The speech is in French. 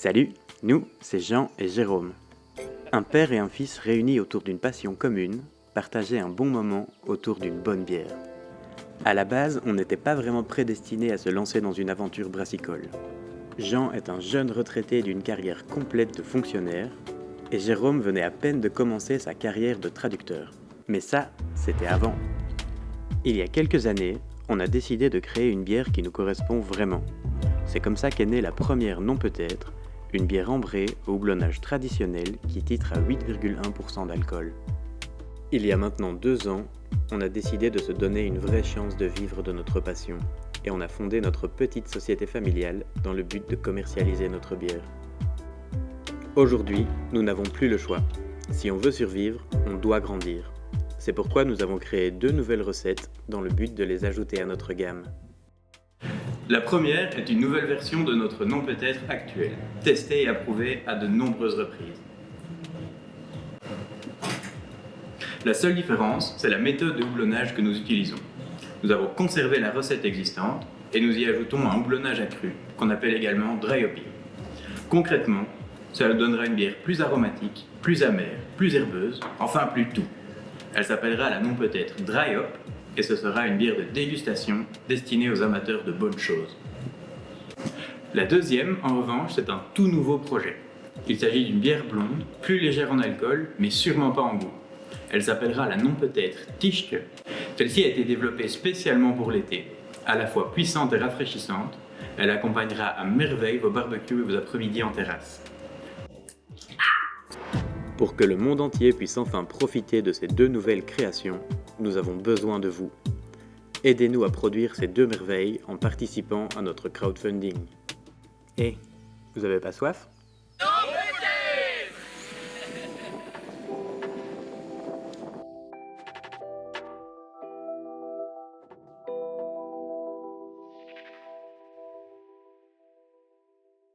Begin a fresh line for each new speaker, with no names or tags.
Salut, nous, c'est Jean et Jérôme. Un père et un fils réunis autour d'une passion commune, partageaient un bon moment autour d'une bonne bière. À la base, on n'était pas vraiment prédestinés à se lancer dans une aventure brassicole. Jean est un jeune retraité d'une carrière complète de fonctionnaire, et Jérôme venait à peine de commencer sa carrière de traducteur. Mais ça, c'était avant. Il y a quelques années, on a décidé de créer une bière qui nous correspond vraiment. C'est comme ça qu'est née la première Non Peut-être, une bière ambrée au houblonnage traditionnel qui titre à 8,1% d'alcool. Il y a maintenant 2 ans, on a décidé de se donner une vraie chance de vivre de notre passion, et on a fondé notre petite société familiale dans le but de commercialiser notre bière. Aujourd'hui, nous n'avons plus le choix. Si on veut survivre, on doit grandir. C'est pourquoi nous avons créé 2 nouvelles recettes dans le but de les ajouter à notre gamme.
La première est une nouvelle version de notre Non Peut-être actuel, testée et approuvée à de nombreuses reprises. La seule différence, c'est la méthode de houblonnage que nous utilisons. Nous avons conservé la recette existante et nous y ajoutons un houblonnage accru, qu'on appelle également dry hopping. Concrètement, cela donnera une bière plus aromatique, plus amère, plus herbeuse, enfin plus tout. Elle s'appellera la Non Peut-être Dry Hop et ce sera une bière de dégustation destinée aux amateurs de bonnes choses. La deuxième, en revanche, c'est un tout nouveau projet. Il s'agit d'une bière blonde, plus légère en alcool, mais sûrement pas en goût. Elle s'appellera la Non Peut-être Tischke. Celle-ci a été développée spécialement pour l'été. À la fois puissante et rafraîchissante, elle accompagnera à merveille vos barbecues et vos après-midi en terrasse.
Pour que le monde entier puisse enfin profiter de ces 2 nouvelles créations, nous avons besoin de vous. Aidez-nous à produire ces 2 merveilles en participant à notre crowdfunding. Vous avez pas soif ?